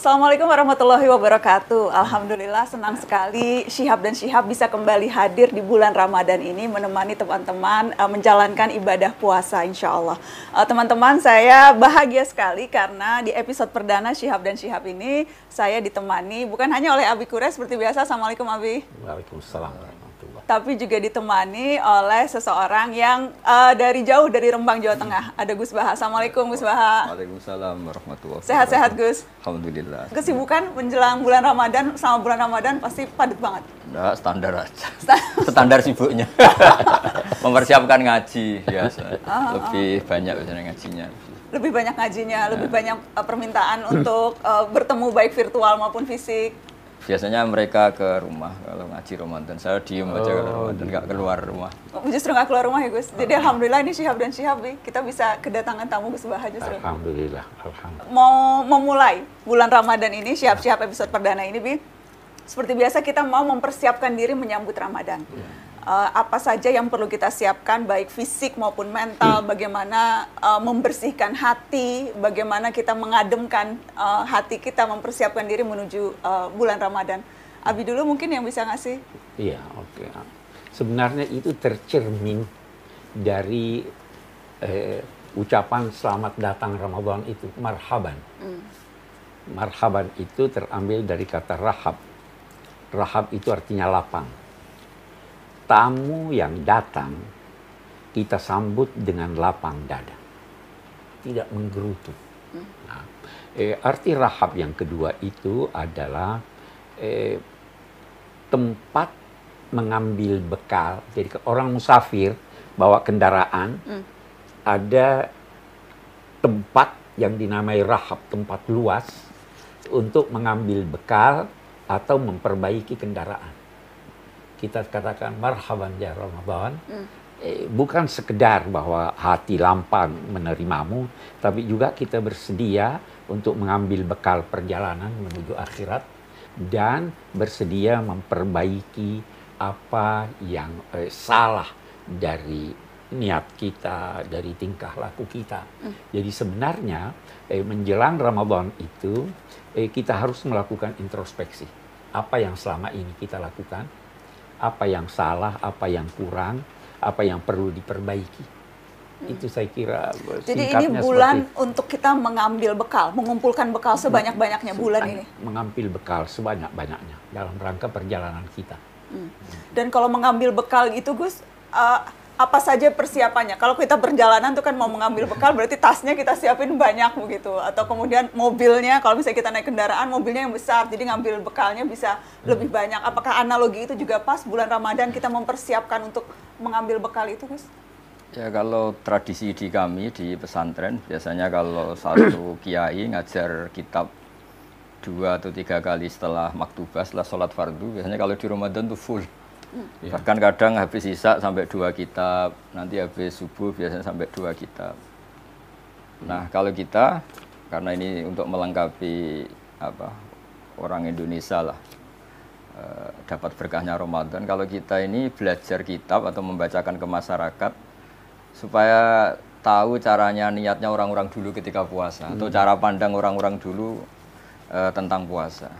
Assalamualaikum warahmatullahi wabarakatuh. Alhamdulillah senang sekali Syihab dan Syihab bisa kembali hadir di bulan Ramadan ini menemani teman-teman menjalankan ibadah puasa insya Allah. Teman-teman, saya bahagia sekali karena di episode perdana Syihab dan Syihab ini saya ditemani bukan hanya oleh Abi Kures seperti biasa. Assalamualaikum Abi. Waalaikumsalam. Tapi juga ditemani oleh seseorang yang dari jauh dari Rembang, Jawa Tengah. Ada Gus Baha. Assalamualaikum Gus Baha. Waalaikumsalam warahmatullahi wabarakatuh. Sehat-sehat Gus? Alhamdulillah. Kesibukan menjelang bulan Ramadan, sama bulan Ramadan pasti padat banget. Enggak, standar aja. Standar sibuknya. Mempersiapkan ngaji biasa. Lebih banyak biasanya ngajinya. Lebih banyak ngajinya, lebih banyak permintaan untuk bertemu baik virtual maupun fisik. Biasanya mereka ke rumah kalau ngaji Ramadan. Saya diem aja kalau Ramadan, nggak keluar rumah. Justru nggak keluar rumah ya Gus? Jadi alhamdulillah ini Syihab dan Syihab kita bisa kedatangan tamu Gus Baha justru. Alhamdulillah. Mau memulai bulan Ramadan ini, Syihab episode perdana ini Bi. Seperti biasa kita mau mempersiapkan diri menyambut Ramadan. Apa saja yang perlu kita siapkan baik fisik maupun mental, bagaimana membersihkan hati, bagaimana kita mengademkan hati kita, mempersiapkan diri menuju bulan Ramadan. Abi dulu mungkin yang bisa ngasih. Iya, oke. Sebenarnya itu tercermin dari ucapan selamat datang Ramadan itu, marhaban. Marhaban itu terambil dari kata rahab. Rahab itu artinya lapang. Tamu yang datang kita sambut dengan lapang dada, tidak menggerutu. Nah, arti rahab yang kedua itu adalah tempat mengambil bekal. Jadi orang musafir bawa kendaraan, ada tempat yang dinamai rahab, tempat luas untuk mengambil bekal atau memperbaiki kendaraan. Kita katakan marhaban ya Ramadan, bukan sekedar bahwa hati lapang menerimamu, tapi juga kita bersedia untuk mengambil bekal perjalanan menuju akhirat dan bersedia memperbaiki apa yang salah dari niat kita, dari tingkah laku kita. Jadi sebenarnya menjelang Ramadan itu kita harus melakukan introspeksi. Apa yang selama ini kita lakukan? Apa yang salah, apa yang kurang, apa yang perlu diperbaiki. Itu saya kira jadi ini bulan untuk kita mengambil bekal, mengumpulkan bekal sebanyak-banyaknya bulan ini. Mengambil bekal sebanyak-banyaknya dalam rangka perjalanan kita. Dan kalau mengambil bekal itu Gus, apa saja persiapannya? Kalau kita perjalanan tuh kan mau mengambil bekal berarti tasnya kita siapin banyak begitu. Atau kemudian mobilnya, kalau misalnya kita naik kendaraan, mobilnya yang besar, jadi ngambil bekalnya bisa lebih banyak. Apakah analogi itu juga pas bulan Ramadan kita mempersiapkan untuk mengambil bekal itu Gus? Ya kalau tradisi di kami di pesantren, biasanya kalau satu kiai ngajar kitab 2 atau 3 kali setelah maktubah, setelah sholat fardu, biasanya kalau di Ramadan tuh full. Bahkan kadang habis isya sampai 2 kitab, nanti habis subuh biasanya sampai 2 kitab. Nah kalau kita, karena ini untuk melengkapi orang Indonesia lah, dapat berkahnya Ramadan, kalau kita ini belajar kitab atau membacakan ke masyarakat, supaya tahu caranya, niatnya orang-orang dulu ketika puasa, atau cara pandang orang-orang dulu tentang puasa.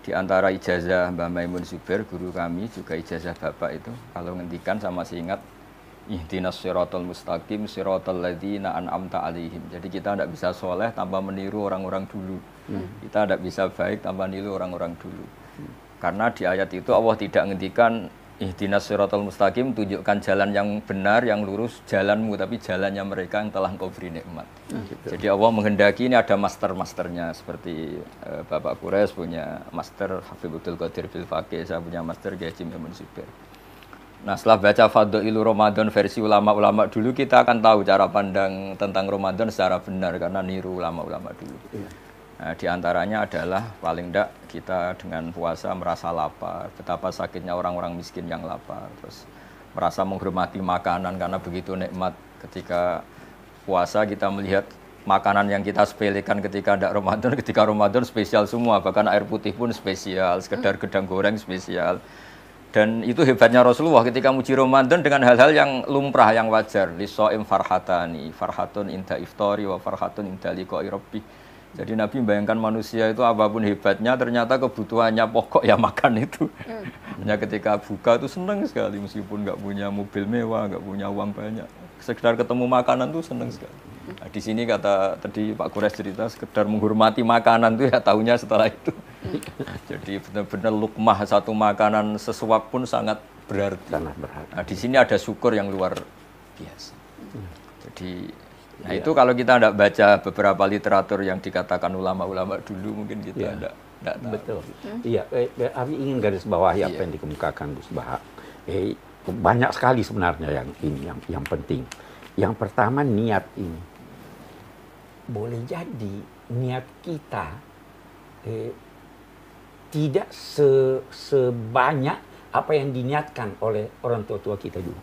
Di antara ijazah Mbah Maimun Zubair, guru kami, juga ijazah Bapak itu, kalau ngendikan sama masih ingat, ihdinas siratal mustaqim siratal ladzina an'amta alaihim. Jadi kita tidak bisa soleh tanpa meniru orang-orang dulu. Kita tidak bisa baik tanpa meniru orang-orang dulu. Karena di ayat itu Allah tidak ngendikan ihdinas siratal mustaqim, tunjukkan jalan yang benar, yang lurus, jalanmu, tapi jalannya mereka yang telah engkau beri nikmat. Jadi Allah menghendaki ini ada master-masternya, seperti Bapak Kures punya master Habib Abdul Qadir Bil Faqih, saya punya master Kiai Haji Maimun Zubair. Nah setelah baca Fadailu Ramadan versi ulama-ulama dulu, kita akan tahu cara pandang tentang Ramadan secara benar, karena niru ulama-ulama dulu. Nah, di antaranya adalah paling tidak kita dengan puasa merasa lapar, betapa sakitnya orang-orang miskin yang lapar, terus merasa menghormati makanan karena begitu nikmat. Ketika puasa kita melihat makanan yang kita sepelekan ketika tidak Ramadan, ketika Ramadan spesial semua, bahkan air putih pun spesial, sekedar gedang goreng spesial. Dan itu hebatnya Rasulullah ketika muji Ramadan dengan hal-hal yang lumrah, yang wajar. Lisoim farhatani, farhatun inda iftari wa farhatun inda liqa'i rabbih. Jadi Nabi membayangkan manusia itu apapun hebatnya, ternyata kebutuhannya pokok ya makan itu. Hanya ketika buka itu senang sekali, meskipun nggak punya mobil mewah, nggak punya uang banyak. Sekedar ketemu makanan tuh senang sekali. Nah, di sini kata tadi Pak Quraisy cerita, sekedar menghormati makanan tuh ya tahunya setelah itu. Jadi benar-benar lukmah satu makanan sesuap pun sangat berarti. Sangat berarti. Nah, di sini ada syukur yang luar biasa. Jadi, nah itu kalau kita tidak baca beberapa literatur yang dikatakan ulama-ulama dulu, mungkin kita tidak tahu. Betul. Iya, Abi ingin garis bawahi apa yang dikemukakan Gus Baha. Banyak sekali sebenarnya yang ini yang penting. Yang pertama niat ini. Boleh jadi niat kita tidak sebanyak apa yang diniatkan oleh orang tua-tua kita dulu.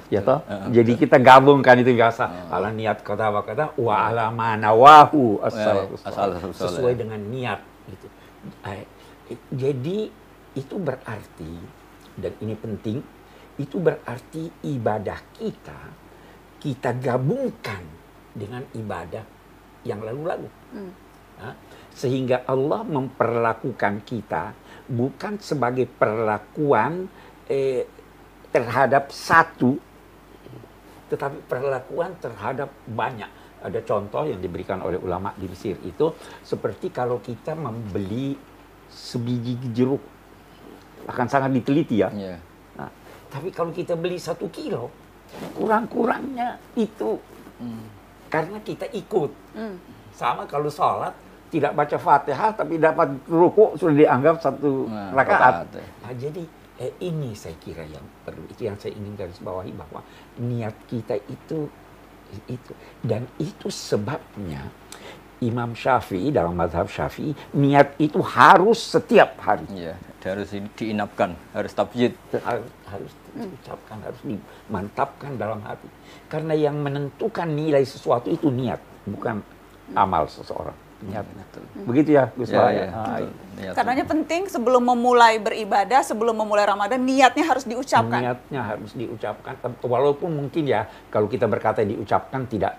Ya toh? Jadi kita gabungkan itu biasa. Ala niat kata wa ala manawahu sesuai dengan niat gitu. Jadi itu berarti, dan ini penting, itu berarti ibadah kita gabungkan dengan ibadah yang lalu-lalu. Sehingga Allah memperlakukan kita bukan sebagai perlakuan terhadap satu, tetapi perlakuan terhadap banyak. Ada contoh yang diberikan oleh ulama di Mesir itu, seperti kalau kita membeli sebiji jeruk, akan sangat diteliti ya. Nah, tapi kalau kita beli 1 kilo, kurang-kurangnya itu karena kita ikut. Sama kalau sholat, tidak baca Fatihah tapi dapat rukuk sudah dianggap 1 rakaat. Nah, jadi ini saya kira yang perlu, itu yang saya ingin garis bawahi, bahwa niat kita itu dan itu sebabnya Imam Syafi'i dalam mazhab Syafi'i, niat itu harus setiap hari. Iya, harus diinapkan, harus tabjid. Harus diucapkan, harus dimantapkan dalam hati. Karena yang menentukan nilai sesuatu itu niat, bukan amal seseorang. Niat. Begitu ya, Gus Baha. Karenanya penting sebelum memulai beribadah, sebelum memulai Ramadan, niatnya harus diucapkan. Niatnya harus diucapkan. Walaupun mungkin ya, kalau kita berkata diucapkan, tidak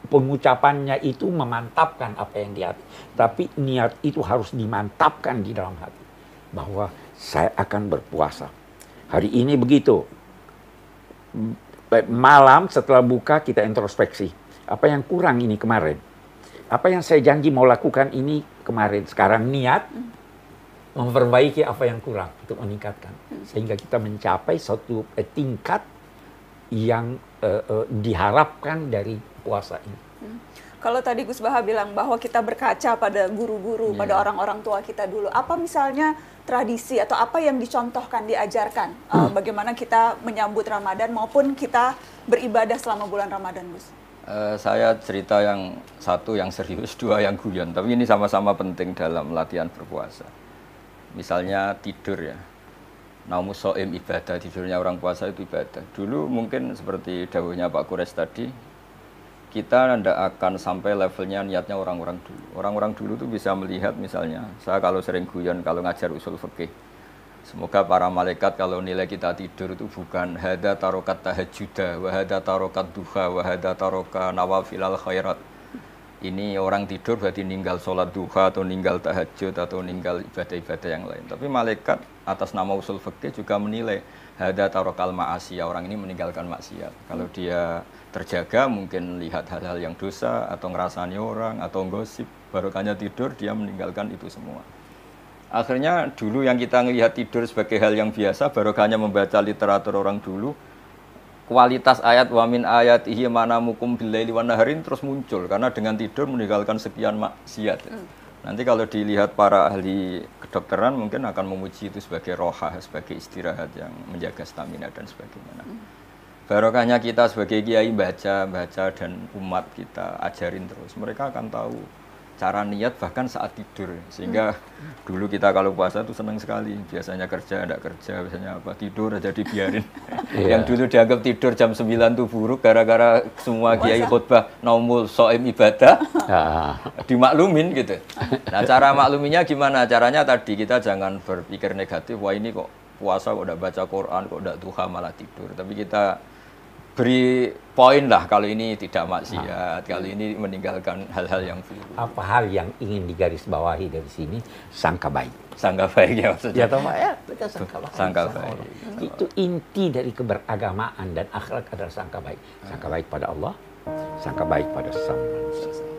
pengucapannya itu memantapkan apa yang di hati. Tapi niat itu harus dimantapkan di dalam hati. Bahwa saya akan berpuasa. Hari ini begitu. Malam setelah buka kita introspeksi. Apa yang kurang ini kemarin? Apa yang saya janji mau lakukan ini kemarin? Sekarang niat memperbaiki apa yang kurang untuk meningkatkan. Sehingga kita mencapai suatu tingkat yang diharapkan dari puasa ini. Kalau tadi Gus Baha bilang bahwa kita berkaca pada guru-guru, pada orang-orang tua kita dulu. Apa misalnya tradisi atau apa yang dicontohkan, diajarkan? Bagaimana kita menyambut Ramadan maupun kita beribadah selama bulan Ramadan, Gus? Saya cerita yang satu yang serius, 2 yang guyon. Tapi ini sama-sama penting dalam latihan berpuasa. Misalnya tidur ya. Naumus shaim ibadah, tidurnya orang puasa itu ibadah. Dulu mungkin seperti dawuhnya Pak Quraisy tadi, kita tidak akan sampai levelnya niatnya orang-orang dulu. Orang-orang dulu tuh bisa melihat misalnya, saya kalau sering guyon kalau ngajar usul fikih, semoga para malaikat kalau nilai kita tidur itu bukan hada tarokat tahajjuda, wa hada tarokat duha, wa hada taroka nawafilal khairat. Ini orang tidur berarti ninggal sholat duha atau ninggal tahajud atau ninggal ibadah-ibadah yang lain. Tapi malaikat atas nama usul fikih juga menilai hada tarokal ma'asiyah, orang ini meninggalkan maksiat. Kalau dia terjaga mungkin lihat hal-hal yang dosa atau ngerasani orang atau gosip, barokahnya tidur dia meninggalkan itu semua. Akhirnya dulu yang kita melihat tidur sebagai hal yang biasa, barokahnya membaca literatur orang dulu, kualitas ayat wa min ayatihi manamukum billaili wan nahari terus muncul karena dengan tidur meninggalkan sekian maksiat. Nanti kalau dilihat para ahli kedokteran mungkin akan memuji itu sebagai rohah, sebagai istirahat yang menjaga stamina dan sebagainya. Barokahnya kita sebagai kiai baca dan umat kita ajarin terus. Mereka akan tahu cara niat bahkan saat tidur. Sehingga dulu kita kalau puasa itu senang sekali. Biasanya kerja, tidak kerja, biasanya apa, tidur aja dibiarin. Yang dulu dianggap tidur jam 9 itu buruk gara-gara semua kiai khutbah naumul shaim ibadah. Dimaklumin gitu. Nah, cara makluminya gimana? Caranya tadi kita jangan berpikir negatif, wah ini kok puasa kok tidak baca Quran, kok tidak duha malah tidur. Tapi kita beri poin lah kalau ini tidak maksiat, kalau ini meninggalkan hal-hal yang buruk. Apa hal yang ingin digarisbawahi dari sini? Sangka baik. Sangka baik ya maksudnya. Ya toh Pak ya, betul sangka baik. Sangka sama baik. Allah. Itu inti dari keberagamaan dan akhlak adalah sangka baik. Sangka baik pada Allah, sangka baik pada sesama manusia.